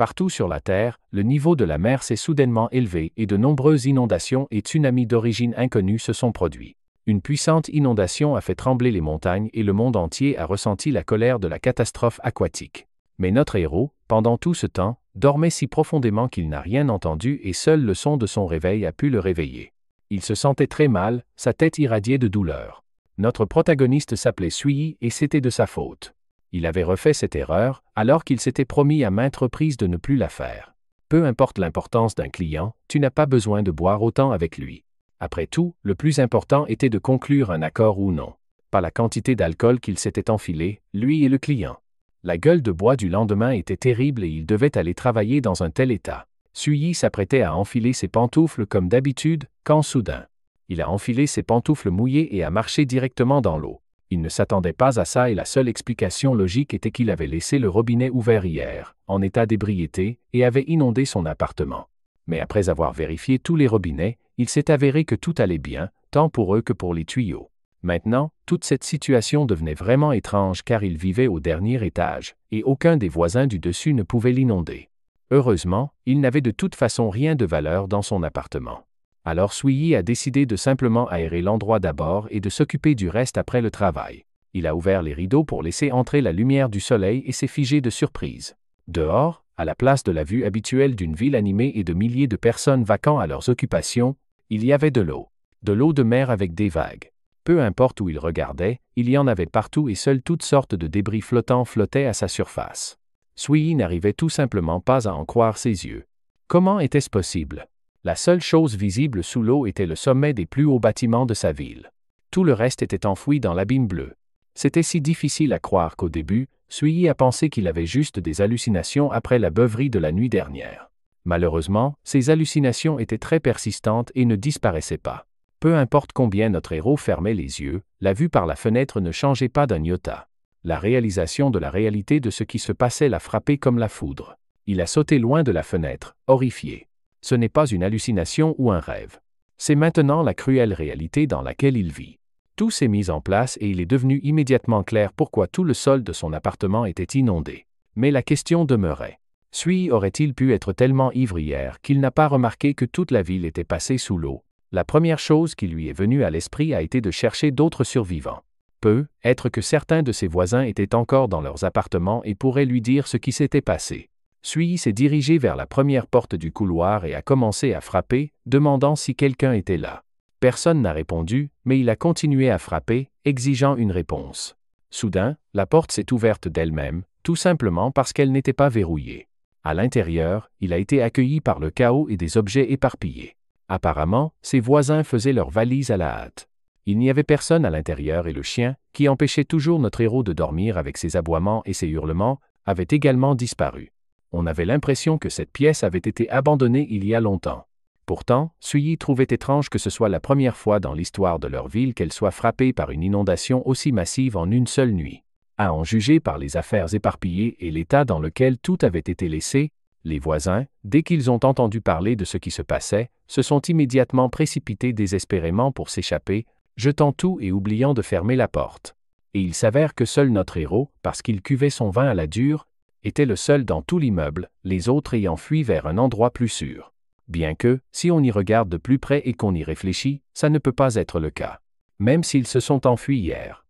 Partout sur la Terre, le niveau de la mer s'est soudainement élevé et de nombreuses inondations et tsunamis d'origine inconnue se sont produits. Une puissante inondation a fait trembler les montagnes et le monde entier a ressenti la colère de la catastrophe aquatique. Mais notre héros, pendant tout ce temps, dormait si profondément qu'il n'a rien entendu et seul le son de son réveil a pu le réveiller. Il se sentait très mal, sa tête irradiait de douleur. Notre protagoniste s'appelait Sui et c'était de sa faute. Il avait refait cette erreur, alors qu'il s'était promis à maintes reprises de ne plus la faire. Peu importe l'importance d'un client, tu n'as pas besoin de boire autant avec lui. Après tout, le plus important était de conclure un accord ou non. Pas la quantité d'alcool qu'il s'était enfilé, lui et le client. La gueule de bois du lendemain était terrible et il devait aller travailler dans un tel état. Sui s'apprêtait à enfiler ses pantoufles comme d'habitude, quand soudain, il a enfilé ses pantoufles mouillées et a marché directement dans l'eau. Il ne s'attendait pas à ça et la seule explication logique était qu'il avait laissé le robinet ouvert hier, en état d'ébriété, et avait inondé son appartement. Mais après avoir vérifié tous les robinets, il s'est avéré que tout allait bien, tant pour eux que pour les tuyaux. Maintenant, toute cette situation devenait vraiment étrange car il vivait au dernier étage, et aucun des voisins du dessus ne pouvait l'inonder. Heureusement, il n'avait de toute façon rien de valeur dans son appartement. Alors Sui a décidé de simplement aérer l'endroit d'abord et de s'occuper du reste après le travail. Il a ouvert les rideaux pour laisser entrer la lumière du soleil et s'est figé de surprise. Dehors, à la place de la vue habituelle d'une ville animée et de milliers de personnes vaquant à leurs occupations, il y avait de l'eau. De l'eau de mer avec des vagues. Peu importe où il regardait, il y en avait partout et seules toutes sortes de débris flottants flottaient à sa surface. Sui n'arrivait tout simplement pas à en croire ses yeux. Comment était-ce possible? La seule chose visible sous l'eau était le sommet des plus hauts bâtiments de sa ville. Tout le reste était enfoui dans l'abîme bleu. C'était si difficile à croire qu'au début, Sui a pensé qu'il avait juste des hallucinations après la beuverie de la nuit dernière. Malheureusement, ces hallucinations étaient très persistantes et ne disparaissaient pas. Peu importe combien notre héros fermait les yeux, la vue par la fenêtre ne changeait pas d'un iota. La réalisation de la réalité de ce qui se passait l'a frappé comme la foudre. Il a sauté loin de la fenêtre, horrifié. Ce n'est pas une hallucination ou un rêve. C'est maintenant la cruelle réalité dans laquelle il vit. Tout s'est mis en place et il est devenu immédiatement clair pourquoi tout le sol de son appartement était inondé. Mais la question demeurait. Sui aurait-il pu être tellement ivre hier qu'il n'a pas remarqué que toute la ville était passée sous l'eau? La première chose qui lui est venue à l'esprit a été de chercher d'autres survivants. Peut-être que certains de ses voisins étaient encore dans leurs appartements et pourraient lui dire ce qui s'était passé. Sui s'est dirigé vers la première porte du couloir et a commencé à frapper, demandant si quelqu'un était là. Personne n'a répondu, mais il a continué à frapper, exigeant une réponse. Soudain, la porte s'est ouverte d'elle-même, tout simplement parce qu'elle n'était pas verrouillée. À l'intérieur, il a été accueilli par le chaos et des objets éparpillés. Apparemment, ses voisins faisaient leurs valises à la hâte. Il n'y avait personne à l'intérieur et le chien, qui empêchait toujours notre héros de dormir avec ses aboiements et ses hurlements, avait également disparu. On avait l'impression que cette pièce avait été abandonnée il y a longtemps. Pourtant, Sui trouvait étrange que ce soit la première fois dans l'histoire de leur ville qu'elle soit frappée par une inondation aussi massive en une seule nuit. À en juger par les affaires éparpillées et l'état dans lequel tout avait été laissé, les voisins, dès qu'ils ont entendu parler de ce qui se passait, se sont immédiatement précipités désespérément pour s'échapper, jetant tout et oubliant de fermer la porte. Et il s'avère que seul notre héros, parce qu'il cuvait son vin à la dure, était le seul dans tout l'immeuble, les autres ayant fui vers un endroit plus sûr. Bien que, si on y regarde de plus près et qu'on y réfléchit, ça ne peut pas être le cas. Même s'ils se sont enfuis hier.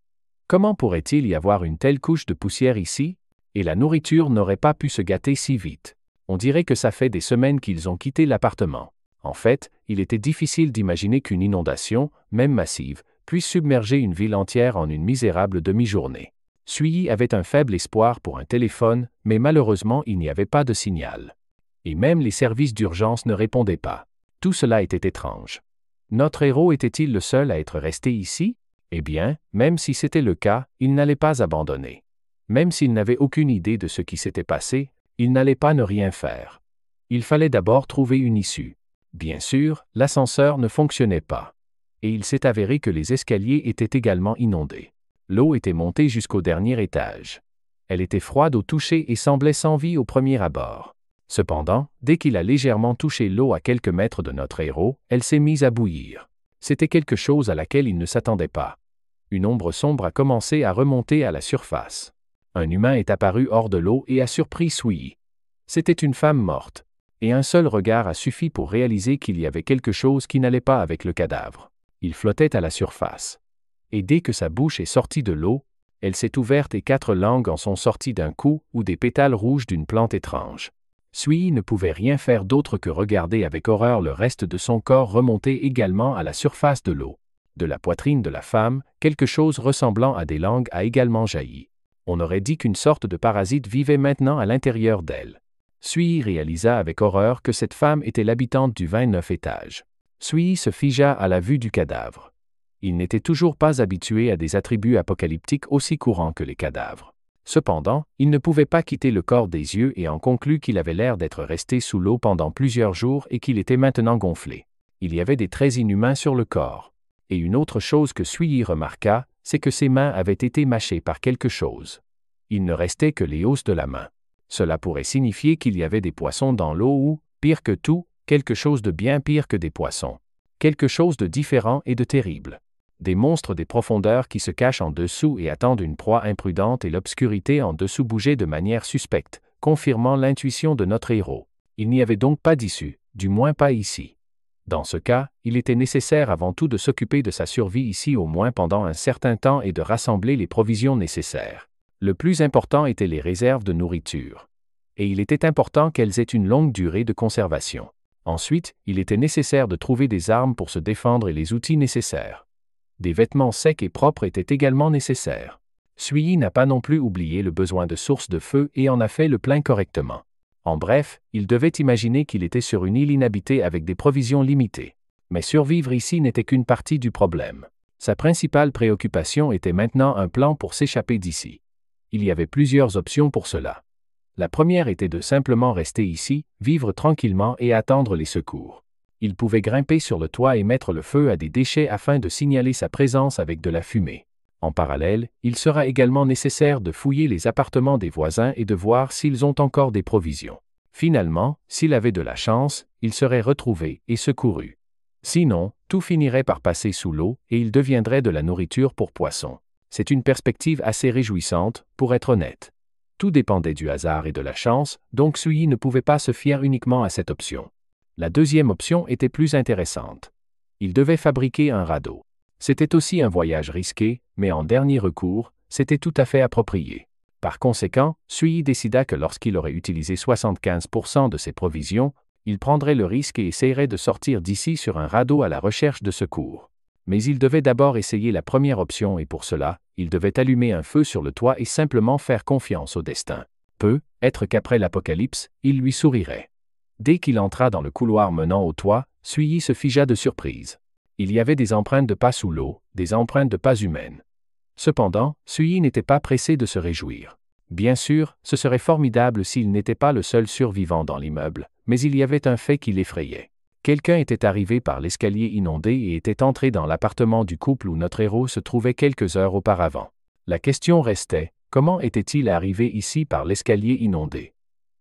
Comment pourrait-il y avoir une telle couche de poussière ici? Et la nourriture n'aurait pas pu se gâter si vite. On dirait que ça fait des semaines qu'ils ont quitté l'appartement. En fait, il était difficile d'imaginer qu'une inondation, même massive, puisse submerger une ville entière en une misérable demi-journée. Sui avait un faible espoir pour un téléphone, mais malheureusement il n'y avait pas de signal. Et même les services d'urgence ne répondaient pas. Tout cela était étrange. Notre héros était-il le seul à être resté ici? Eh bien, même si c'était le cas, il n'allait pas abandonner. Même s'il n'avait aucune idée de ce qui s'était passé, il n'allait pas ne rien faire. Il fallait d'abord trouver une issue. Bien sûr, l'ascenseur ne fonctionnait pas. Et il s'est avéré que les escaliers étaient également inondés. L'eau était montée jusqu'au dernier étage. Elle était froide au toucher et semblait sans vie au premier abord. Cependant, dès qu'il a légèrement touché l'eau à quelques mètres de notre héros, elle s'est mise à bouillir. C'était quelque chose à laquelle il ne s'attendait pas. Une ombre sombre a commencé à remonter à la surface. Un humain est apparu hors de l'eau et a surpris Sui. C'était une femme morte. Et un seul regard a suffi pour réaliser qu'il y avait quelque chose qui n'allait pas avec le cadavre. Il flottait à la surface. Et dès que sa bouche est sortie de l'eau, elle s'est ouverte et 4 langues en sont sorties d'un coup ou des pétales rouges d'une plante étrange. Sui ne pouvait rien faire d'autre que regarder avec horreur le reste de son corps remonter également à la surface de l'eau. De la poitrine de la femme, quelque chose ressemblant à des langues a également jailli. On aurait dit qu'une sorte de parasite vivait maintenant à l'intérieur d'elle. Sui réalisa avec horreur que cette femme était l'habitante du 29 étage. Sui se figea à la vue du cadavre. Il n'était toujours pas habitué à des attributs apocalyptiques aussi courants que les cadavres. Cependant, il ne pouvait pas quitter le corps des yeux et en conclut qu'il avait l'air d'être resté sous l'eau pendant plusieurs jours et qu'il était maintenant gonflé. Il y avait des traits inhumains sur le corps. Et une autre chose que Sui remarqua, c'est que ses mains avaient été mâchées par quelque chose. Il ne restait que les os de la main. Cela pourrait signifier qu'il y avait des poissons dans l'eau ou, pire que tout, quelque chose de bien pire que des poissons. Quelque chose de différent et de terrible. Des monstres des profondeurs qui se cachent en dessous et attendent une proie imprudente et l'obscurité en dessous bougeait de manière suspecte, confirmant l'intuition de notre héros. Il n'y avait donc pas d'issue, du moins pas ici. Dans ce cas, il était nécessaire avant tout de s'occuper de sa survie ici au moins pendant un certain temps et de rassembler les provisions nécessaires. Le plus important étaient les réserves de nourriture. Et il était important qu'elles aient une longue durée de conservation. Ensuite, il était nécessaire de trouver des armes pour se défendre et les outils nécessaires. Des vêtements secs et propres étaient également nécessaires. Sui n'a pas non plus oublié le besoin de sources de feu et en a fait le plein correctement. En bref, il devait imaginer qu'il était sur une île inhabitée avec des provisions limitées. Mais survivre ici n'était qu'une partie du problème. Sa principale préoccupation était maintenant un plan pour s'échapper d'ici. Il y avait plusieurs options pour cela. La première était de simplement rester ici, vivre tranquillement et attendre les secours. Il pouvait grimper sur le toit et mettre le feu à des déchets afin de signaler sa présence avec de la fumée. En parallèle, il sera également nécessaire de fouiller les appartements des voisins et de voir s'ils ont encore des provisions. Finalement, s'il avait de la chance, il serait retrouvé et secouru. Sinon, tout finirait par passer sous l'eau et il deviendrait de la nourriture pour poissons. C'est une perspective assez réjouissante, pour être honnête. Tout dépendait du hasard et de la chance, donc Sui ne pouvait pas se fier uniquement à cette option. La deuxième option était plus intéressante. Il devait fabriquer un radeau. C'était aussi un voyage risqué, mais en dernier recours, c'était tout à fait approprié. Par conséquent, Sui décida que lorsqu'il aurait utilisé 75% de ses provisions, il prendrait le risque et essayerait de sortir d'ici sur un radeau à la recherche de secours. Mais il devait d'abord essayer la première option et pour cela, il devait allumer un feu sur le toit et simplement faire confiance au destin. Peut-être qu'après l'apocalypse, il lui sourirait. Dès qu'il entra dans le couloir menant au toit, Sui se figea de surprise. Il y avait des empreintes de pas sous l'eau, des empreintes de pas humaines. Cependant, Sui n'était pas pressé de se réjouir. Bien sûr, ce serait formidable s'il n'était pas le seul survivant dans l'immeuble, mais il y avait un fait qui l'effrayait. Quelqu'un était arrivé par l'escalier inondé et était entré dans l'appartement du couple où notre héros se trouvait quelques heures auparavant. La question restait, comment était-il arrivé ici par l'escalier inondé?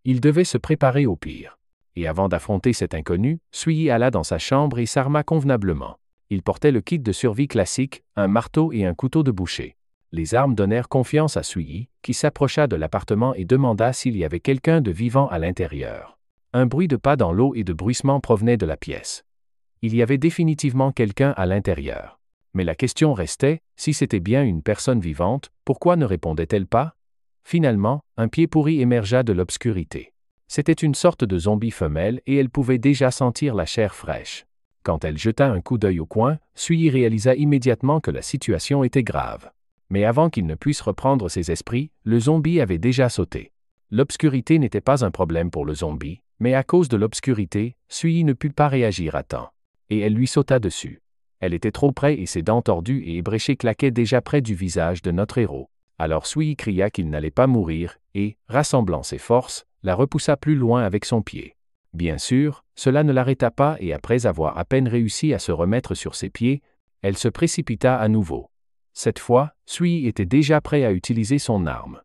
Il devait se préparer au pire. Et avant d'affronter cet inconnu, Sui alla dans sa chambre et s'arma convenablement. Il portait le kit de survie classique, un marteau et un couteau de boucher. Les armes donnèrent confiance à Sui, qui s'approcha de l'appartement et demanda s'il y avait quelqu'un de vivant à l'intérieur. Un bruit de pas dans l'eau et de bruissement provenait de la pièce. Il y avait définitivement quelqu'un à l'intérieur. Mais la question restait, si c'était bien une personne vivante, pourquoi ne répondait-elle pas? Finalement, un pied pourri émergea de l'obscurité. C'était une sorte de zombie femelle et elle pouvait déjà sentir la chair fraîche. Quand elle jeta un coup d'œil au coin, Sui réalisa immédiatement que la situation était grave. Mais avant qu'il ne puisse reprendre ses esprits, le zombie avait déjà sauté. L'obscurité n'était pas un problème pour le zombie, mais à cause de l'obscurité, Sui ne put pas réagir à temps. Et elle lui sauta dessus. Elle était trop près et ses dents tordues et ébréchées claquaient déjà près du visage de notre héros. Alors Sui cria qu'il n'allait pas mourir et, rassemblant ses forces, la repoussa plus loin avec son pied. Bien sûr, cela ne l'arrêta pas et après avoir à peine réussi à se remettre sur ses pieds, elle se précipita à nouveau. Cette fois, Sui était déjà prêt à utiliser son arme.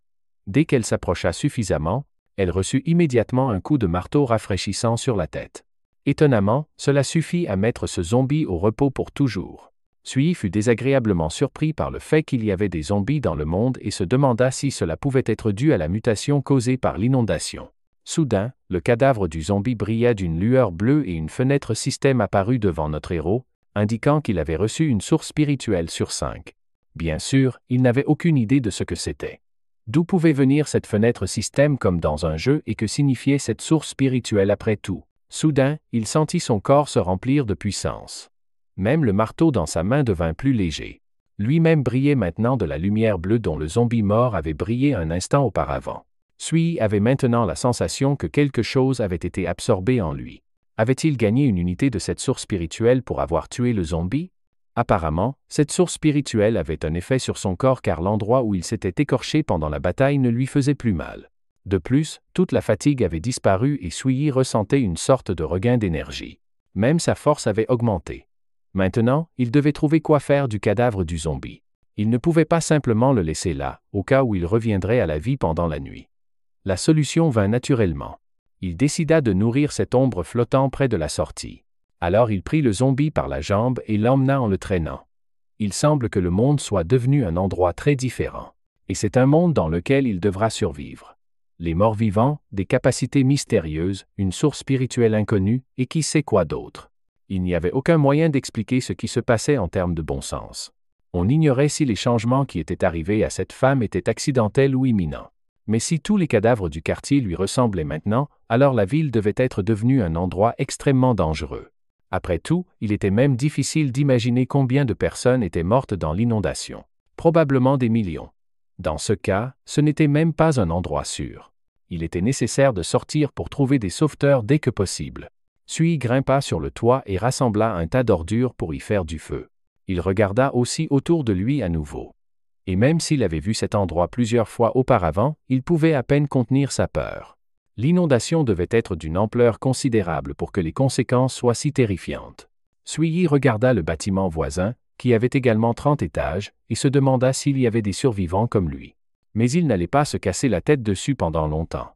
Dès qu'elle s'approcha suffisamment, elle reçut immédiatement un coup de marteau rafraîchissant sur la tête. Étonnamment, cela suffit à mettre ce zombie au repos pour toujours. Sui fut désagréablement surpris par le fait qu'il y avait des zombies dans le monde et se demanda si cela pouvait être dû à la mutation causée par l'inondation. Soudain, le cadavre du zombie brilla d'une lueur bleue et une fenêtre système apparut devant notre héros, indiquant qu'il avait reçu une source spirituelle sur 5. Bien sûr, il n'avait aucune idée de ce que c'était. D'où pouvait venir cette fenêtre système comme dans un jeu et que signifiait cette source spirituelle après tout? Soudain, il sentit son corps se remplir de puissance. Même le marteau dans sa main devint plus léger. Lui-même brillait maintenant de la lumière bleue dont le zombie mort avait brillé un instant auparavant. Sui avait maintenant la sensation que quelque chose avait été absorbé en lui. Avait-il gagné une unité de cette source spirituelle pour avoir tué le zombie? Apparemment, cette source spirituelle avait un effet sur son corps car l'endroit où il s'était écorché pendant la bataille ne lui faisait plus mal. De plus, toute la fatigue avait disparu et Sui ressentait une sorte de regain d'énergie. Même sa force avait augmenté. Maintenant, il devait trouver quoi faire du cadavre du zombie. Il ne pouvait pas simplement le laisser là, au cas où il reviendrait à la vie pendant la nuit. La solution vint naturellement. Il décida de nourrir cette ombre flottant près de la sortie. Alors il prit le zombie par la jambe et l'emmena en le traînant. Il semble que le monde soit devenu un endroit très différent. Et c'est un monde dans lequel il devra survivre. Les morts vivants, des capacités mystérieuses, une source spirituelle inconnue, et qui sait quoi d'autre. Il n'y avait aucun moyen d'expliquer ce qui se passait en termes de bon sens. On ignorait si les changements qui étaient arrivés à cette femme étaient accidentels ou imminents. Mais si tous les cadavres du quartier lui ressemblaient maintenant, alors la ville devait être devenue un endroit extrêmement dangereux. Après tout, il était même difficile d'imaginer combien de personnes étaient mortes dans l'inondation. Probablement des millions. Dans ce cas, ce n'était même pas un endroit sûr. Il était nécessaire de sortir pour trouver des sauveteurs dès que possible. Sui grimpa sur le toit et rassembla un tas d'ordures pour y faire du feu. Il regarda aussi autour de lui à nouveau. Et même s'il avait vu cet endroit plusieurs fois auparavant, il pouvait à peine contenir sa peur. L'inondation devait être d'une ampleur considérable pour que les conséquences soient si terrifiantes. Sui regarda le bâtiment voisin, qui avait également 30 étages, et se demanda s'il y avait des survivants comme lui. Mais il n'allait pas se casser la tête dessus pendant longtemps.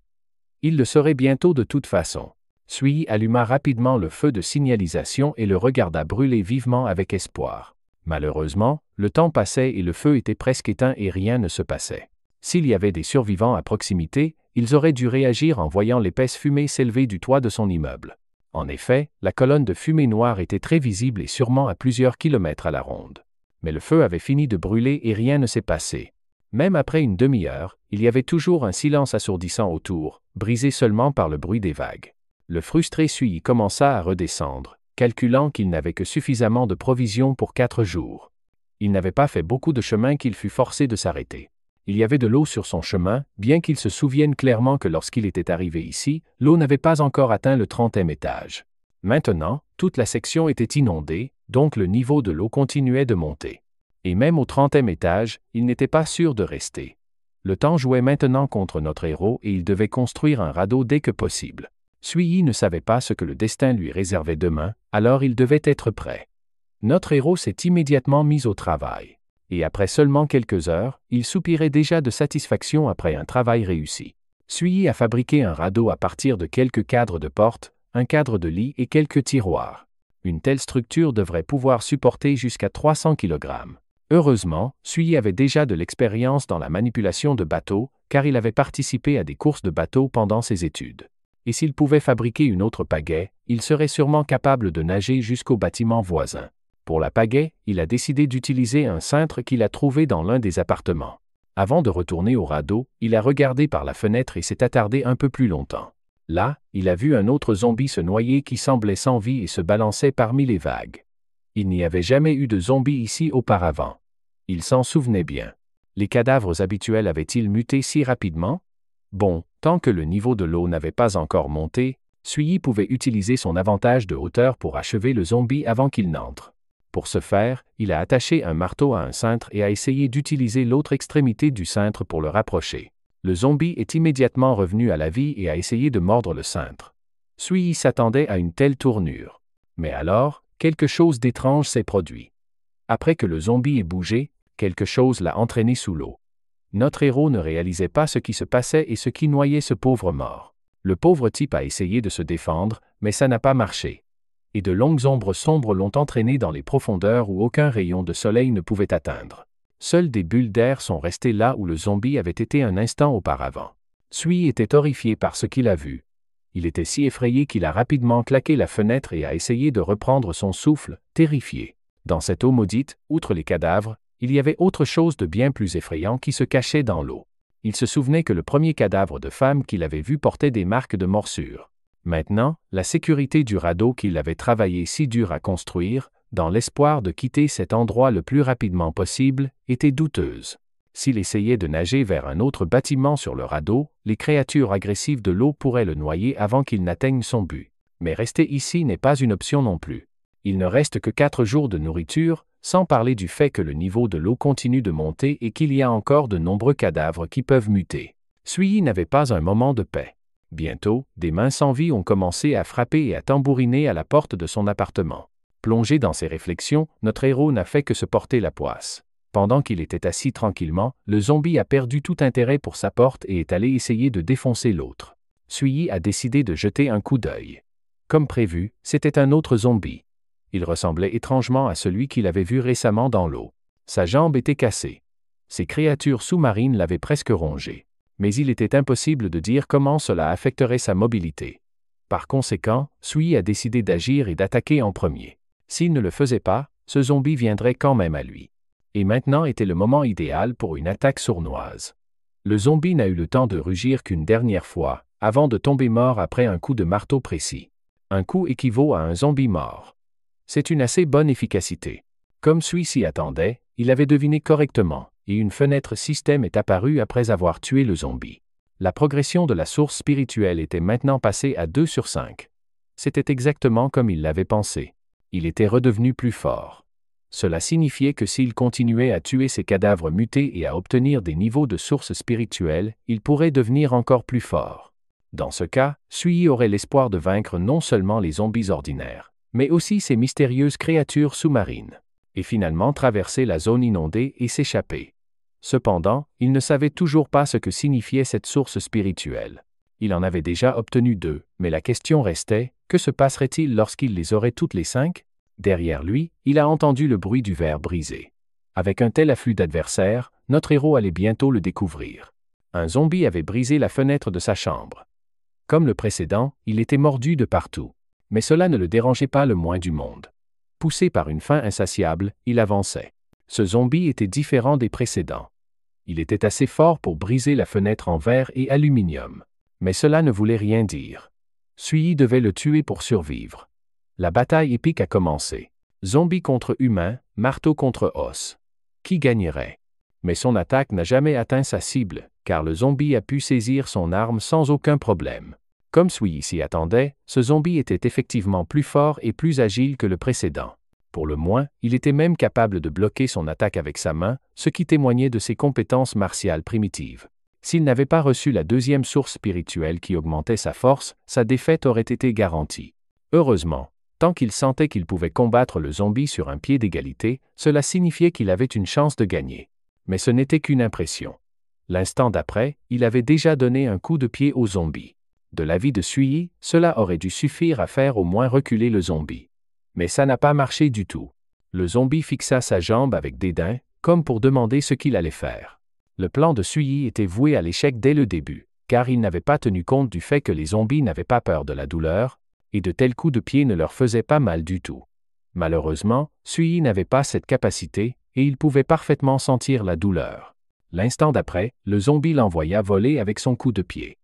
Il le saurait bientôt de toute façon. Sui alluma rapidement le feu de signalisation et le regarda brûler vivement avec espoir. Malheureusement, le temps passait et le feu était presque éteint et rien ne se passait. S'il y avait des survivants à proximité, ils auraient dû réagir en voyant l'épaisse fumée s'élever du toit de son immeuble. En effet, la colonne de fumée noire était très visible et sûrement à plusieurs kilomètres à la ronde. Mais le feu avait fini de brûler et rien ne s'est passé. Même après une demi-heure, il y avait toujours un silence assourdissant autour, brisé seulement par le bruit des vagues. Le frustré Sui commença à redescendre, calculant qu'il n'avait que suffisamment de provisions pour 4 jours. Il n'avait pas fait beaucoup de chemin qu'il fut forcé de s'arrêter. Il y avait de l'eau sur son chemin, bien qu'il se souvienne clairement que lorsqu'il était arrivé ici, l'eau n'avait pas encore atteint le 30e étage. Maintenant, toute la section était inondée, donc le niveau de l'eau continuait de monter. Et même au 30e étage, il n'était pas sûr de rester. Le temps jouait maintenant contre notre héros et il devait construire un radeau dès que possible. Sui ne savait pas ce que le destin lui réservait demain, alors il devait être prêt. Notre héros s'est immédiatement mis au travail. Et après seulement quelques heures, il soupirait déjà de satisfaction après un travail réussi. Sui a fabriqué un radeau à partir de quelques cadres de porte, un cadre de lit et quelques tiroirs. Une telle structure devrait pouvoir supporter jusqu'à 300 kg. Heureusement, Sui avait déjà de l'expérience dans la manipulation de bateaux, car il avait participé à des courses de bateaux pendant ses études. Et s'il pouvait fabriquer une autre pagaie, il serait sûrement capable de nager jusqu'au bâtiment voisin. Pour la pagaie, il a décidé d'utiliser un cintre qu'il a trouvé dans l'un des appartements. Avant de retourner au radeau, il a regardé par la fenêtre et s'est attardé un peu plus longtemps. Là, il a vu un autre zombie se noyer qui semblait sans vie et se balançait parmi les vagues. Il n'y avait jamais eu de zombie ici auparavant. Il s'en souvenait bien. Les cadavres habituels avaient-ils muté si rapidement? Bon, tant que le niveau de l'eau n'avait pas encore monté, Sui pouvait utiliser son avantage de hauteur pour achever le zombie avant qu'il n'entre. Pour ce faire, il a attaché un marteau à un cintre et a essayé d'utiliser l'autre extrémité du cintre pour le rapprocher. Le zombie est immédiatement revenu à la vie et a essayé de mordre le cintre. Sui s'attendait à une telle tournure. Mais alors, quelque chose d'étrange s'est produit. Après que le zombie ait bougé, quelque chose l'a entraîné sous l'eau. Notre héros ne réalisait pas ce qui se passait et ce qui noyait ce pauvre mort. Le pauvre type a essayé de se défendre, mais ça n'a pas marché. Et de longues ombres sombres l'ont entraîné dans les profondeurs où aucun rayon de soleil ne pouvait atteindre. Seules des bulles d'air sont restées là où le zombie avait été un instant auparavant. Sui était horrifié par ce qu'il a vu. Il était si effrayé qu'il a rapidement claqué la fenêtre et a essayé de reprendre son souffle, terrifié. Dans cette eau maudite, outre les cadavres, il y avait autre chose de bien plus effrayant qui se cachait dans l'eau. Il se souvenait que le premier cadavre de femme qu'il avait vu portait des marques de morsure. Maintenant, la sécurité du radeau qu'il avait travaillé si dur à construire, dans l'espoir de quitter cet endroit le plus rapidement possible, était douteuse. S'il essayait de nager vers un autre bâtiment sur le radeau, les créatures agressives de l'eau pourraient le noyer avant qu'il n'atteigne son but. Mais rester ici n'est pas une option non plus. Il ne reste que 4 jours de nourriture, sans parler du fait que le niveau de l'eau continue de monter et qu'il y a encore de nombreux cadavres qui peuvent muter. Sui n'avait pas un moment de paix. Bientôt, des mains sans vie ont commencé à frapper et à tambouriner à la porte de son appartement. Plongé dans ses réflexions, notre héros n'a fait que se porter la poisse. Pendant qu'il était assis tranquillement, le zombie a perdu tout intérêt pour sa porte et est allé essayer de défoncer l'autre. Sui a décidé de jeter un coup d'œil. Comme prévu, c'était un autre zombie. Il ressemblait étrangement à celui qu'il avait vu récemment dans l'eau. Sa jambe était cassée. Ces créatures sous-marines l'avaient presque rongé. Mais il était impossible de dire comment cela affecterait sa mobilité. Par conséquent, Sui a décidé d'agir et d'attaquer en premier. S'il ne le faisait pas, ce zombie viendrait quand même à lui. Et maintenant était le moment idéal pour une attaque sournoise. Le zombie n'a eu le temps de rugir qu'une dernière fois, avant de tomber mort après un coup de marteau précis. Un coup équivaut à un zombie mort. C'est une assez bonne efficacité. Comme Sui s'y attendait, il avait deviné correctement, et une fenêtre système est apparue après avoir tué le zombie. La progression de la source spirituelle était maintenant passée à 2 sur 5. C'était exactement comme il l'avait pensé. Il était redevenu plus fort. Cela signifiait que s'il continuait à tuer ces cadavres mutés et à obtenir des niveaux de source spirituelle, il pourrait devenir encore plus fort. Dans ce cas, Sui aurait l'espoir de vaincre non seulement les zombies ordinaires, mais aussi ces mystérieuses créatures sous-marines, et finalement traverser la zone inondée et s'échapper. Cependant, il ne savait toujours pas ce que signifiait cette source spirituelle. Il en avait déjà obtenu 2, mais la question restait, que se passerait-il lorsqu'il les aurait toutes les 5? Derrière lui, il a entendu le bruit du verre brisé. Avec un tel afflux d'adversaires, notre héros allait bientôt le découvrir. Un zombie avait brisé la fenêtre de sa chambre. Comme le précédent, il était mordu de partout. Mais cela ne le dérangeait pas le moins du monde. Poussé par une faim insatiable, il avançait. Ce zombie était différent des précédents. Il était assez fort pour briser la fenêtre en verre et aluminium. Mais cela ne voulait rien dire. Sui devait le tuer pour survivre. La bataille épique a commencé. Zombie contre humain, marteau contre os. Qui gagnerait? Mais son attaque n'a jamais atteint sa cible, car le zombie a pu saisir son arme sans aucun problème. Comme Sui s'y attendait, ce zombie était effectivement plus fort et plus agile que le précédent. Pour le moins, il était même capable de bloquer son attaque avec sa main, ce qui témoignait de ses compétences martiales primitives. S'il n'avait pas reçu la deuxième source spirituelle qui augmentait sa force, sa défaite aurait été garantie. Heureusement, tant qu'il sentait qu'il pouvait combattre le zombie sur un pied d'égalité, cela signifiait qu'il avait une chance de gagner. Mais ce n'était qu'une impression. L'instant d'après, il avait déjà donné un coup de pied au zombie. De l'avis de Sui, cela aurait dû suffire à faire au moins reculer le zombie. Mais ça n'a pas marché du tout. Le zombie fixa sa jambe avec dédain, comme pour demander ce qu'il allait faire. Le plan de Sui était voué à l'échec dès le début, car il n'avait pas tenu compte du fait que les zombies n'avaient pas peur de la douleur, et de tels coups de pied ne leur faisaient pas mal du tout. Malheureusement, Sui n'avait pas cette capacité, et il pouvait parfaitement sentir la douleur. L'instant d'après, le zombie l'envoya voler avec son coup de pied.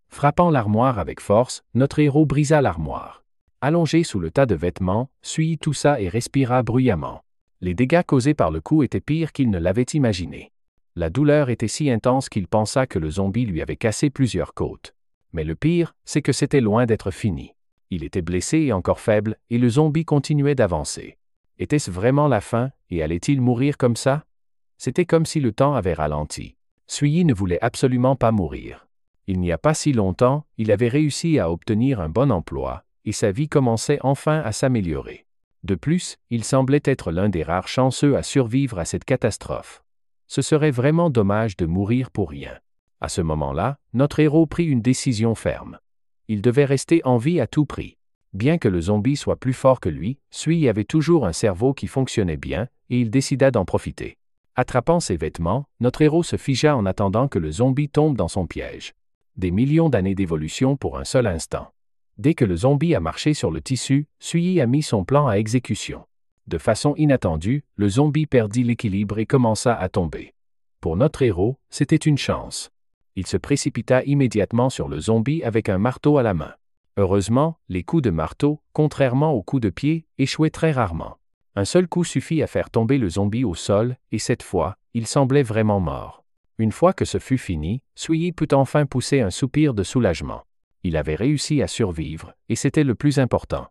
Frappant l'armoire avec force, notre héros brisa l'armoire. Allongé sous le tas de vêtements, Sui toussa et respira bruyamment. Les dégâts causés par le coup étaient pires qu'il ne l'avait imaginé. La douleur était si intense qu'il pensa que le zombie lui avait cassé plusieurs côtes. Mais le pire, c'est que c'était loin d'être fini. Il était blessé et encore faible, et le zombie continuait d'avancer. Était-ce vraiment la fin, et allait-il mourir comme ça? C'était comme si le temps avait ralenti. Sui ne voulait absolument pas mourir. Il n'y a pas si longtemps, il avait réussi à obtenir un bon emploi, et sa vie commençait enfin à s'améliorer. De plus, il semblait être l'un des rares chanceux à survivre à cette catastrophe. Ce serait vraiment dommage de mourir pour rien. À ce moment-là, notre héros prit une décision ferme. Il devait rester en vie à tout prix. Bien que le zombie soit plus fort que lui, Sui avait toujours un cerveau qui fonctionnait bien, et il décida d'en profiter. Attrapant ses vêtements, notre héros se figea en attendant que le zombie tombe dans son piège. Des millions d'années d'évolution pour un seul instant. Dès que le zombie a marché sur le tissu, Sui a mis son plan à exécution. De façon inattendue, le zombie perdit l'équilibre et commença à tomber. Pour notre héros, c'était une chance. Il se précipita immédiatement sur le zombie avec un marteau à la main. Heureusement, les coups de marteau, contrairement aux coups de pied, échouaient très rarement. Un seul coup suffit à faire tomber le zombie au sol, et cette fois, il semblait vraiment mort. Une fois que ce fut fini, Sui put enfin pousser un soupir de soulagement. Il avait réussi à survivre, et c'était le plus important.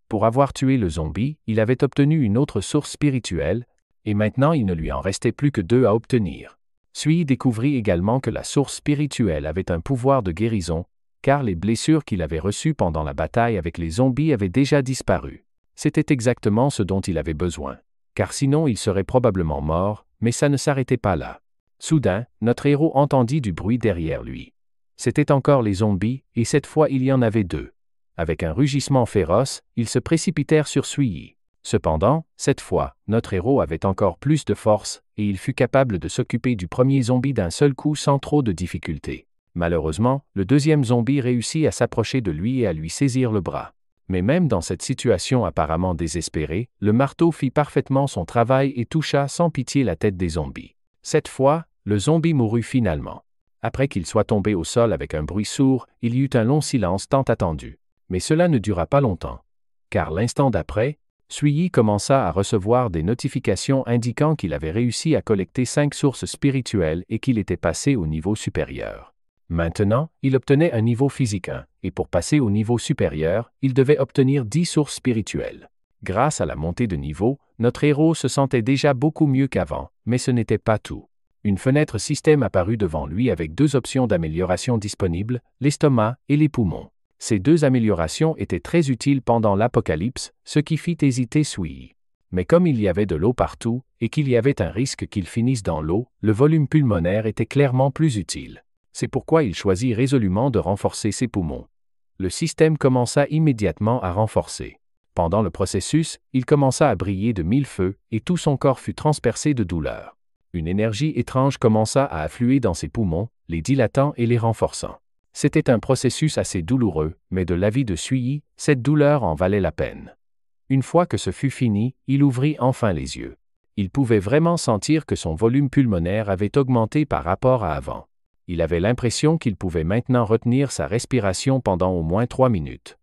Pour avoir tué le zombie, il avait obtenu une autre source spirituelle, et maintenant il ne lui en restait plus que 2 à obtenir. Sui découvrit également que la source spirituelle avait un pouvoir de guérison, car les blessures qu'il avait reçues pendant la bataille avec les zombies avaient déjà disparu. C'était exactement ce dont il avait besoin, car sinon il serait probablement mort, mais ça ne s'arrêtait pas là. Soudain, notre héros entendit du bruit derrière lui. C'étaient encore les zombies, et cette fois il y en avait 2. Avec un rugissement féroce, ils se précipitèrent sur Sui. Cependant, cette fois, notre héros avait encore plus de force, et il fut capable de s'occuper du premier zombie d'un seul coup sans trop de difficulté. Malheureusement, le deuxième zombie réussit à s'approcher de lui et à lui saisir le bras. Mais même dans cette situation apparemment désespérée, le marteau fit parfaitement son travail et toucha sans pitié la tête des zombies. Cette fois, le zombie mourut finalement. Après qu'il soit tombé au sol avec un bruit sourd, il y eut un long silence tant attendu. Mais cela ne dura pas longtemps. Car l'instant d'après, Sui commença à recevoir des notifications indiquant qu'il avait réussi à collecter 5 sources spirituelles et qu'il était passé au niveau supérieur. Maintenant, il obtenait un niveau physique 1, et pour passer au niveau supérieur, il devait obtenir 10 sources spirituelles. Grâce à la montée de niveau, notre héros se sentait déjà beaucoup mieux qu'avant, mais ce n'était pas tout. Une fenêtre système apparut devant lui avec 2 options d'amélioration disponibles, l'estomac et les poumons. Ces 2 améliorations étaient très utiles pendant l'apocalypse, ce qui fit hésiter Sui. Mais comme il y avait de l'eau partout, et qu'il y avait un risque qu'il finisse dans l'eau, le volume pulmonaire était clairement plus utile. C'est pourquoi il choisit résolument de renforcer ses poumons. Le système commença immédiatement à renforcer. Pendant le processus, il commença à briller de 1000 feux, et tout son corps fut transpercé de douleur. Une énergie étrange commença à affluer dans ses poumons, les dilatant et les renforçant. C'était un processus assez douloureux, mais de l'avis de Sui, cette douleur en valait la peine. Une fois que ce fut fini, il ouvrit enfin les yeux. Il pouvait vraiment sentir que son volume pulmonaire avait augmenté par rapport à avant. Il avait l'impression qu'il pouvait maintenant retenir sa respiration pendant au moins 3 minutes.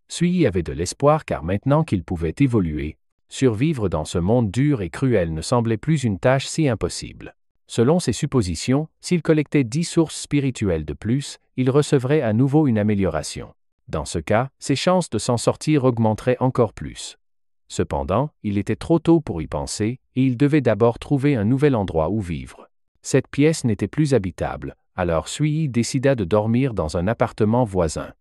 Sui avait de l'espoir car maintenant qu'il pouvait évoluer, survivre dans ce monde dur et cruel ne semblait plus une tâche si impossible. Selon ses suppositions, s'il collectait 10 sources spirituelles de plus, il recevrait à nouveau une amélioration. Dans ce cas, ses chances de s'en sortir augmenteraient encore plus. Cependant, il était trop tôt pour y penser, et il devait d'abord trouver un nouvel endroit où vivre. Cette pièce n'était plus habitable, alors Sui décida de dormir dans un appartement voisin.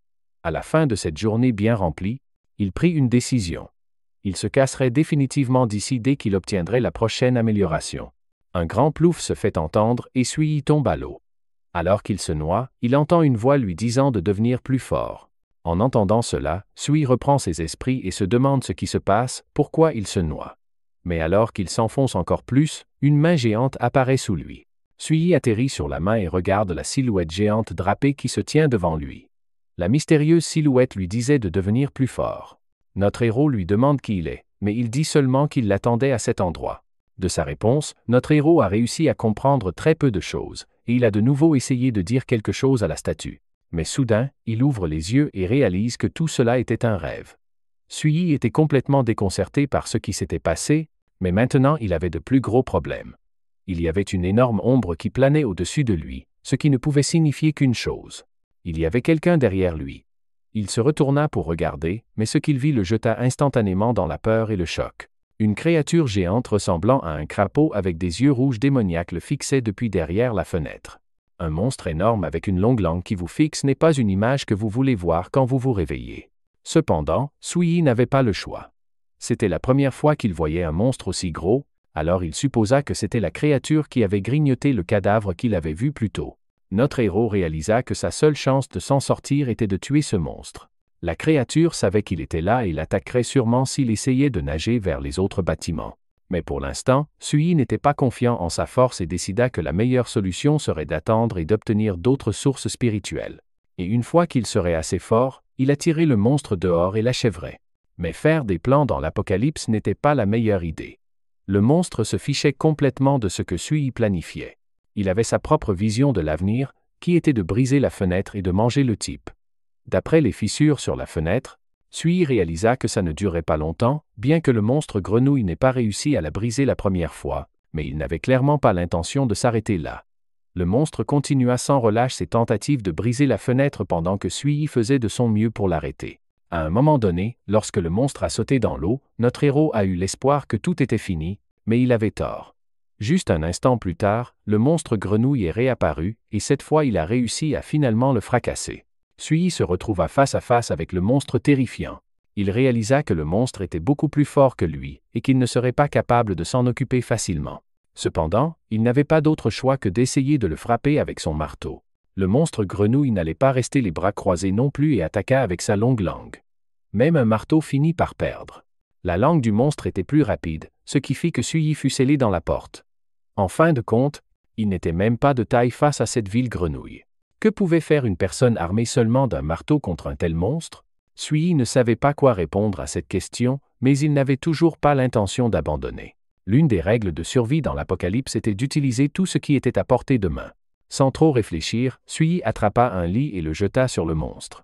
À la fin de cette journée bien remplie, il prit une décision. Il se casserait définitivement d'ici dès qu'il obtiendrait la prochaine amélioration. Un grand plouf se fait entendre et Sui tombe à l'eau. Alors qu'il se noie, il entend une voix lui disant de devenir plus fort. En entendant cela, Sui reprend ses esprits et se demande ce qui se passe, pourquoi il se noie. Mais alors qu'il s'enfonce encore plus, une main géante apparaît sous lui. Sui atterrit sur la main et regarde la silhouette géante drapée qui se tient devant lui. La mystérieuse silhouette lui disait de devenir plus fort. Notre héros lui demande qui il est, mais il dit seulement qu'il l'attendait à cet endroit. De sa réponse, notre héros a réussi à comprendre très peu de choses, et il a de nouveau essayé de dire quelque chose à la statue. Mais soudain, il ouvre les yeux et réalise que tout cela était un rêve. Sui était complètement déconcerté par ce qui s'était passé, mais maintenant il avait de plus gros problèmes. Il y avait une énorme ombre qui planait au-dessus de lui, ce qui ne pouvait signifier qu'une chose. Il y avait quelqu'un derrière lui. Il se retourna pour regarder, mais ce qu'il vit le jeta instantanément dans la peur et le choc. Une créature géante ressemblant à un crapaud avec des yeux rouges démoniaques le fixait depuis derrière la fenêtre. Un monstre énorme avec une longue langue qui vous fixe n'est pas une image que vous voulez voir quand vous vous réveillez. Cependant, Sui n'avait pas le choix. C'était la première fois qu'il voyait un monstre aussi gros, alors il supposa que c'était la créature qui avait grignoté le cadavre qu'il avait vu plus tôt. Notre héros réalisa que sa seule chance de s'en sortir était de tuer ce monstre. La créature savait qu'il était là et l'attaquerait sûrement s'il essayait de nager vers les autres bâtiments. Mais pour l'instant, Sui n'était pas confiant en sa force et décida que la meilleure solution serait d'attendre et d'obtenir d'autres sources spirituelles. Et une fois qu'il serait assez fort, il attirait le monstre dehors et l'achèverait. Mais faire des plans dans l'Apocalypse n'était pas la meilleure idée. Le monstre se fichait complètement de ce que Sui planifiait. Il avait sa propre vision de l'avenir, qui était de briser la fenêtre et de manger le type. D'après les fissures sur la fenêtre, Sui réalisa que ça ne durerait pas longtemps, bien que le monstre grenouille n'ait pas réussi à la briser la première fois, mais il n'avait clairement pas l'intention de s'arrêter là. Le monstre continua sans relâche ses tentatives de briser la fenêtre pendant que Sui faisait de son mieux pour l'arrêter. À un moment donné, lorsque le monstre a sauté dans l'eau, notre héros a eu l'espoir que tout était fini, mais il avait tort. Juste un instant plus tard, le monstre grenouille est réapparu, et cette fois il a réussi à finalement le fracasser. Sui se retrouva face à face avec le monstre terrifiant. Il réalisa que le monstre était beaucoup plus fort que lui, et qu'il ne serait pas capable de s'en occuper facilement. Cependant, il n'avait pas d'autre choix que d'essayer de le frapper avec son marteau. Le monstre grenouille n'allait pas rester les bras croisés non plus et attaqua avec sa longue langue. Même un marteau finit par perdre. La langue du monstre était plus rapide, ce qui fit que Sui fut scellé dans la porte. En fin de compte, il n'était même pas de taille face à cette vile grenouille. Que pouvait faire une personne armée seulement d'un marteau contre un tel monstre? Sui ne savait pas quoi répondre à cette question, mais il n'avait toujours pas l'intention d'abandonner. L'une des règles de survie dans l'Apocalypse était d'utiliser tout ce qui était à portée de main. Sans trop réfléchir, Sui attrapa un lit et le jeta sur le monstre.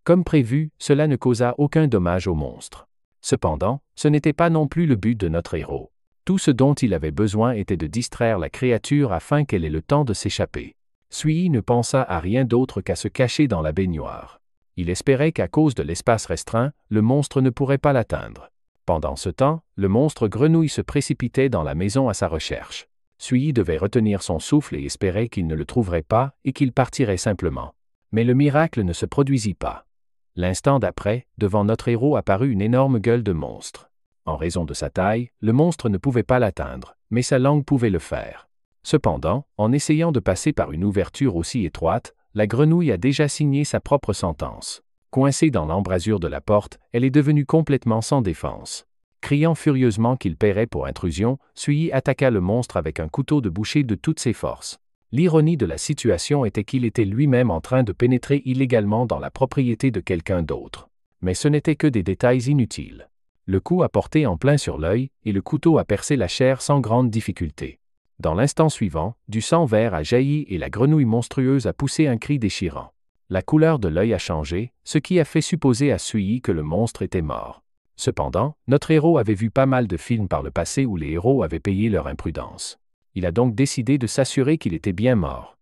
Comme prévu, cela ne causa aucun dommage au monstre. Cependant, ce n'était pas non plus le but de notre héros. Tout ce dont il avait besoin était de distraire la créature afin qu'elle ait le temps de s'échapper. Sui ne pensa à rien d'autre qu'à se cacher dans la baignoire. Il espérait qu'à cause de l'espace restreint, le monstre ne pourrait pas l'atteindre. Pendant ce temps, le monstre grenouille se précipitait dans la maison à sa recherche. Sui devait retenir son souffle et espérait qu'il ne le trouverait pas et qu'il partirait simplement. Mais le miracle ne se produisit pas. L'instant d'après, devant notre héros apparut une énorme gueule de monstre. En raison de sa taille, le monstre ne pouvait pas l'atteindre, mais sa langue pouvait le faire. Cependant, en essayant de passer par une ouverture aussi étroite, la grenouille a déjà signé sa propre sentence. Coincée dans l'embrasure de la porte, elle est devenue complètement sans défense. Criant furieusement qu'il paierait pour intrusion, Sui attaqua le monstre avec un couteau de boucher de toutes ses forces. L'ironie de la situation était qu'il était lui-même en train de pénétrer illégalement dans la propriété de quelqu'un d'autre. Mais ce n'étaient que des détails inutiles. Le coup a porté en plein sur l'œil, et le couteau a percé la chair sans grande difficulté. Dans l'instant suivant, du sang vert a jailli et la grenouille monstrueuse a poussé un cri déchirant. La couleur de l'œil a changé, ce qui a fait supposer à Sui que le monstre était mort. Cependant, notre héros avait vu pas mal de films par le passé où les héros avaient payé leur imprudence. Il a donc décidé de s'assurer qu'il était bien mort.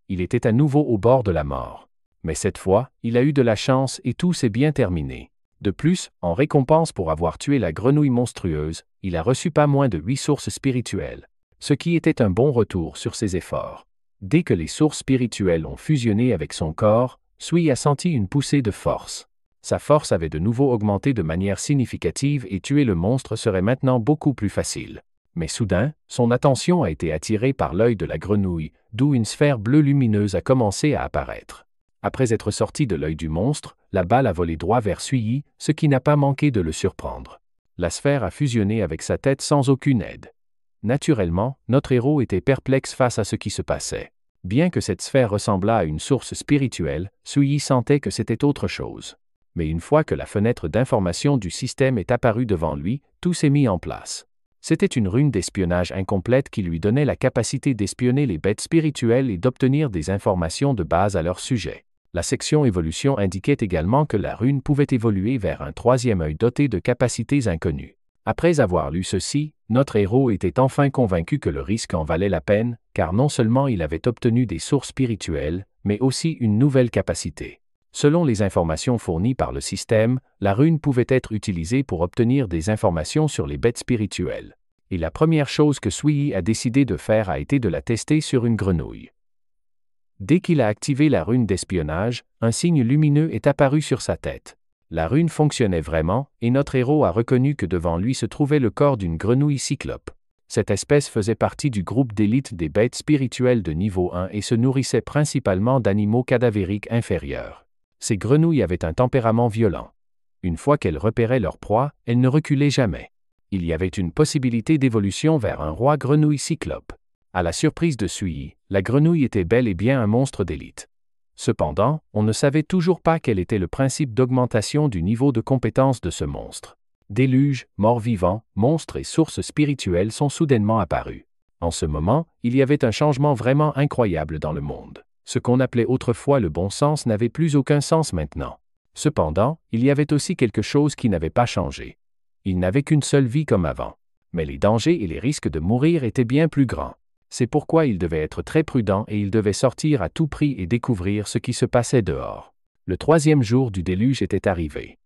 Il était à nouveau au bord de la mort. Mais cette fois, il a eu de la chance et tout s'est bien terminé. De plus, en récompense pour avoir tué la grenouille monstrueuse, il a reçu pas moins de 8 sources spirituelles, ce qui était un bon retour sur ses efforts. Dès que les sources spirituelles ont fusionné avec son corps, Sui a senti une poussée de force. Sa force avait de nouveau augmenté de manière significative et tuer le monstre serait maintenant beaucoup plus facile. Mais soudain, son attention a été attirée par l'œil de la grenouille, d'où une sphère bleue lumineuse a commencé à apparaître. Après être sortie de l'œil du monstre, la balle a volé droit vers Sui, ce qui n'a pas manqué de le surprendre. La sphère a fusionné avec sa tête sans aucune aide. Naturellement, notre héros était perplexe face à ce qui se passait. Bien que cette sphère ressemblât à une source spirituelle, Sui sentait que c'était autre chose. Mais une fois que la fenêtre d'information du système est apparue devant lui, tout s'est mis en place. C'était une rune d'espionnage incomplète qui lui donnait la capacité d'espionner les bêtes spirituelles et d'obtenir des informations de base à leur sujet. La section évolution indiquait également que la rune pouvait évoluer vers un troisième œil doté de capacités inconnues. Après avoir lu ceci, notre héros était enfin convaincu que le risque en valait la peine, car non seulement il avait obtenu des sources spirituelles, mais aussi une nouvelle capacité. Selon les informations fournies par le système, la rune pouvait être utilisée pour obtenir des informations sur les bêtes spirituelles. Et la première chose que Sui a décidé de faire a été de la tester sur une grenouille. Dès qu'il a activé la rune d'espionnage, un signe lumineux est apparu sur sa tête. La rune fonctionnait vraiment, et notre héros a reconnu que devant lui se trouvait le corps d'une grenouille cyclope. Cette espèce faisait partie du groupe d'élite des bêtes spirituelles de niveau 1 et se nourrissait principalement d'animaux cadavériques inférieurs. Ces grenouilles avaient un tempérament violent. Une fois qu'elles repéraient leur proie, elles ne reculaient jamais. Il y avait une possibilité d'évolution vers un roi grenouille cyclope. À la surprise de Sui, la grenouille était bel et bien un monstre d'élite. Cependant, on ne savait toujours pas quel était le principe d'augmentation du niveau de compétence de ce monstre. Déluge, mort-vivant, monstres et sources spirituelles sont soudainement apparus. En ce moment, il y avait un changement vraiment incroyable dans le monde. Ce qu'on appelait autrefois le bon sens n'avait plus aucun sens maintenant. Cependant, il y avait aussi quelque chose qui n'avait pas changé. Il n'avait qu'une seule vie comme avant. Mais les dangers et les risques de mourir étaient bien plus grands. C'est pourquoi il devait être très prudent et il devait sortir à tout prix et découvrir ce qui se passait dehors. Le 3e jour du déluge était arrivé.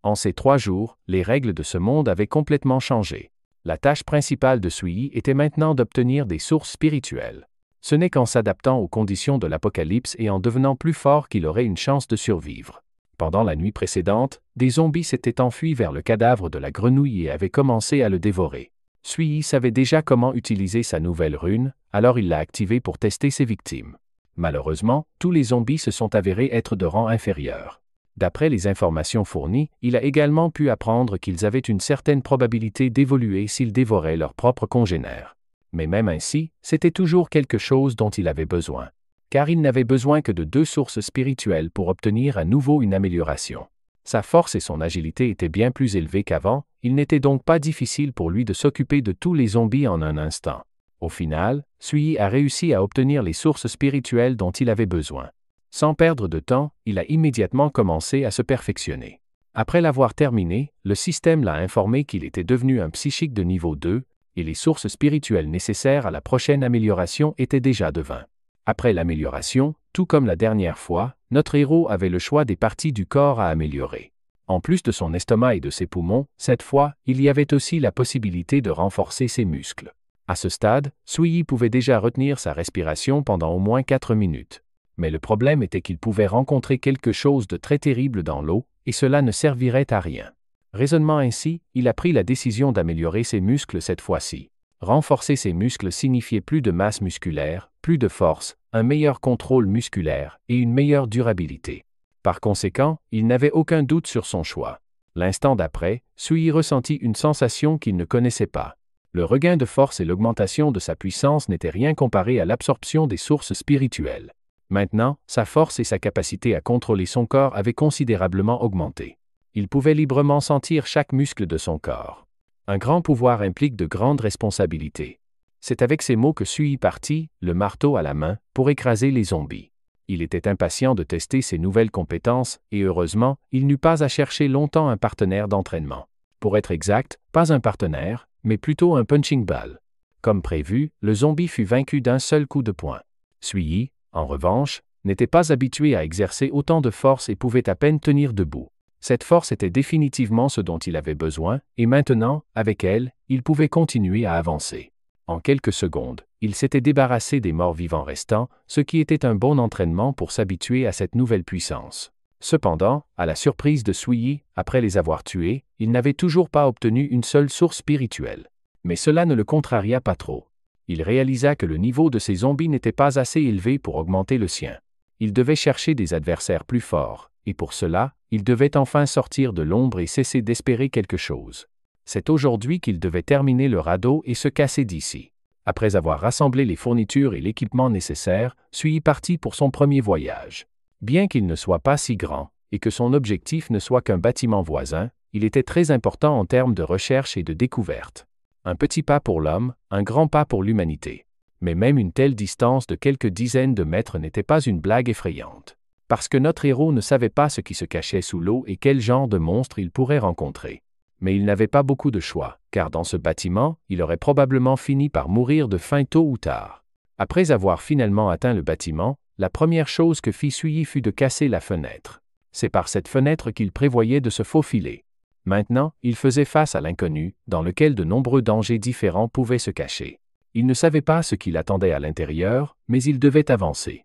En ces 3 jours, les règles de ce monde avaient complètement changé. La tâche principale de Sui était maintenant d'obtenir des sources spirituelles. Ce n'est qu'en s'adaptant aux conditions de l'Apocalypse et en devenant plus fort qu'il aurait une chance de survivre. Pendant la nuit précédente, des zombies s'étaient enfuis vers le cadavre de la grenouille et avaient commencé à le dévorer. Sui savait déjà comment utiliser sa nouvelle rune, alors il l'a activée pour tester ses victimes. Malheureusement, tous les zombies se sont avérés être de rang inférieur. D'après les informations fournies, il a également pu apprendre qu'ils avaient une certaine probabilité d'évoluer s'ils dévoraient leurs propres congénères. Mais même ainsi, c'était toujours quelque chose dont il avait besoin. Car il n'avait besoin que de 2 sources spirituelles pour obtenir à nouveau une amélioration. Sa force et son agilité étaient bien plus élevées qu'avant, il n'était donc pas difficile pour lui de s'occuper de tous les zombies en un instant. Au final, Sui a réussi à obtenir les sources spirituelles dont il avait besoin. Sans perdre de temps, il a immédiatement commencé à se perfectionner. Après l'avoir terminé, le système l'a informé qu'il était devenu un psychique de niveau 2, et les sources spirituelles nécessaires à la prochaine amélioration étaient déjà de 20. Après l'amélioration, tout comme la dernière fois, notre héros avait le choix des parties du corps à améliorer. En plus de son estomac et de ses poumons, cette fois, il y avait aussi la possibilité de renforcer ses muscles. À ce stade, Sui pouvait déjà retenir sa respiration pendant au moins 4 minutes. Mais le problème était qu'il pouvait rencontrer quelque chose de très terrible dans l'eau, et cela ne servirait à rien. Raisonnant ainsi, il a pris la décision d'améliorer ses muscles cette fois-ci. Renforcer ses muscles signifiait plus de masse musculaire, plus de force, un meilleur contrôle musculaire et une meilleure durabilité. Par conséquent, il n'avait aucun doute sur son choix. L'instant d'après, Sui ressentit une sensation qu'il ne connaissait pas. Le regain de force et l'augmentation de sa puissance n'étaient rien comparé à l'absorption des sources spirituelles. Maintenant, sa force et sa capacité à contrôler son corps avaient considérablement augmenté. Il pouvait librement sentir chaque muscle de son corps. Un grand pouvoir implique de grandes responsabilités. C'est avec ces mots que Sui partit, le marteau à la main, pour écraser les zombies. Il était impatient de tester ses nouvelles compétences et heureusement, il n'eut pas à chercher longtemps un partenaire d'entraînement. Pour être exact, pas un partenaire, mais plutôt un punching ball. Comme prévu, le zombie fut vaincu d'un seul coup de poing. Sui, en revanche, n'était pas habitué à exercer autant de force et pouvait à peine tenir debout. Cette force était définitivement ce dont il avait besoin, et maintenant, avec elle, il pouvait continuer à avancer. En quelques secondes, il s'était débarrassé des morts-vivants restants, ce qui était un bon entraînement pour s'habituer à cette nouvelle puissance. Cependant, à la surprise de Sui, après les avoir tués, il n'avait toujours pas obtenu une seule source spirituelle. Mais cela ne le contraria pas trop. Il réalisa que le niveau de ses zombies n'était pas assez élevé pour augmenter le sien. Il devait chercher des adversaires plus forts, et pour cela, il devait enfin sortir de l'ombre et cesser d'espérer quelque chose. C'est aujourd'hui qu'il devait terminer le radeau et se casser d'ici. Après avoir rassemblé les fournitures et l'équipement nécessaires, Sui partit pour son premier voyage. Bien qu'il ne soit pas si grand, et que son objectif ne soit qu'un bâtiment voisin, il était très important en termes de recherche et de découverte. Un petit pas pour l'homme, un grand pas pour l'humanité. Mais même une telle distance de quelques dizaines de mètres n'était pas une blague effrayante. Parce que notre héros ne savait pas ce qui se cachait sous l'eau et quel genre de monstre il pourrait rencontrer. Mais il n'avait pas beaucoup de choix, car dans ce bâtiment, il aurait probablement fini par mourir de faim tôt ou tard. Après avoir finalement atteint le bâtiment, la première chose que fit Sui fut de casser la fenêtre. C'est par cette fenêtre qu'il prévoyait de se faufiler. Maintenant, il faisait face à l'inconnu, dans lequel de nombreux dangers différents pouvaient se cacher. Il ne savait pas ce qui l'attendait à l'intérieur, mais il devait avancer.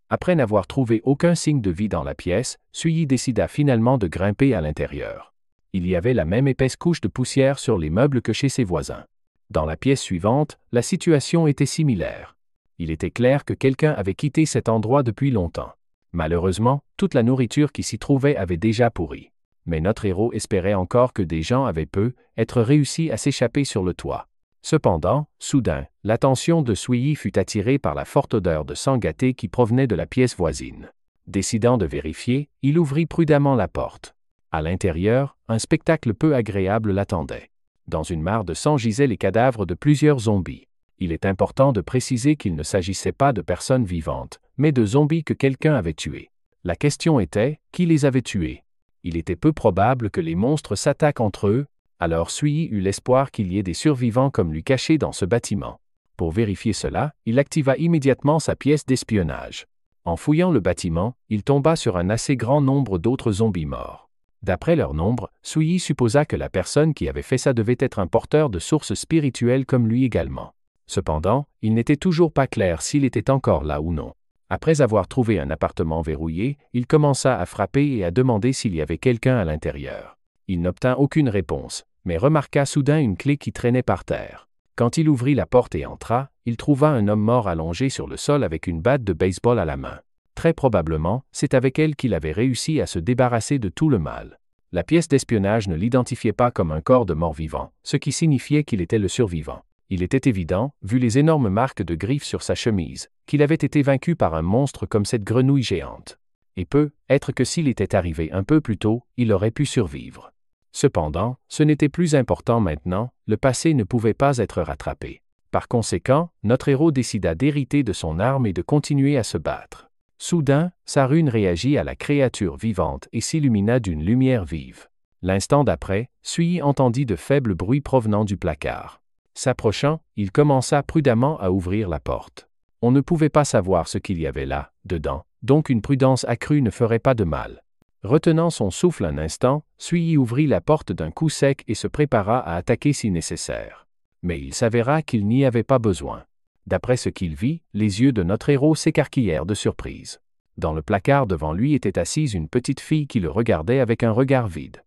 Après n'avoir trouvé aucun signe de vie dans la pièce, Sui décida finalement de grimper à l'intérieur. Il y avait la même épaisse couche de poussière sur les meubles que chez ses voisins. Dans la pièce suivante, la situation était similaire. Il était clair que quelqu'un avait quitté cet endroit depuis longtemps. Malheureusement, toute la nourriture qui s'y trouvait avait déjà pourri. Mais notre héros espérait encore que des gens avaient être réussi à s'échapper sur le toit. Cependant, soudain, l'attention de Sui fut attirée par la forte odeur de sang gâté qui provenait de la pièce voisine. Décidant de vérifier, il ouvrit prudemment la porte. À l'intérieur, un spectacle peu agréable l'attendait. Dans une mare de sang gisaient les cadavres de plusieurs zombies. Il est important de préciser qu'il ne s'agissait pas de personnes vivantes, mais de zombies que quelqu'un avait tués. La question était, qui les avait tués? Il était peu probable que les monstres s'attaquent entre eux, alors Sui eut l'espoir qu'il y ait des survivants comme lui cachés dans ce bâtiment. Pour vérifier cela, il activa immédiatement sa pièce d'espionnage. En fouillant le bâtiment, il tomba sur un assez grand nombre d'autres zombies morts. D'après leur nombre, Sui supposa que la personne qui avait fait ça devait être un porteur de sources spirituelles comme lui également. Cependant, il n'était toujours pas clair s'il était encore là ou non. Après avoir trouvé un appartement verrouillé, il commença à frapper et à demander s'il y avait quelqu'un à l'intérieur. Il n'obtint aucune réponse, mais remarqua soudain une clé qui traînait par terre. Quand il ouvrit la porte et entra, il trouva un homme mort allongé sur le sol avec une batte de baseball à la main. Très probablement, c'est avec elle qu'il avait réussi à se débarrasser de tout le mal. La pièce d'espionnage ne l'identifiait pas comme un corps de mort-vivant, ce qui signifiait qu'il était le survivant. Il était évident, vu les énormes marques de griffes sur sa chemise, qu'il avait été vaincu par un monstre comme cette grenouille géante. Et peut-être que s'il était arrivé un peu plus tôt, il aurait pu survivre. Cependant, ce n'était plus important maintenant, le passé ne pouvait pas être rattrapé. Par conséquent, notre héros décida d'hériter de son arme et de continuer à se battre. Soudain, sa rune réagit à la créature vivante et s'illumina d'une lumière vive. L'instant d'après, Sui entendit de faibles bruits provenant du placard. S'approchant, il commença prudemment à ouvrir la porte. On ne pouvait pas savoir ce qu'il y avait là, dedans, donc une prudence accrue ne ferait pas de mal. Retenant son souffle un instant, Sui ouvrit la porte d'un coup sec et se prépara à attaquer si nécessaire. Mais il s'avéra qu'il n'y avait pas besoin. D'après ce qu'il vit, les yeux de notre héros s'écarquillèrent de surprise. Dans le placard devant lui était assise une petite fille qui le regardait avec un regard vide.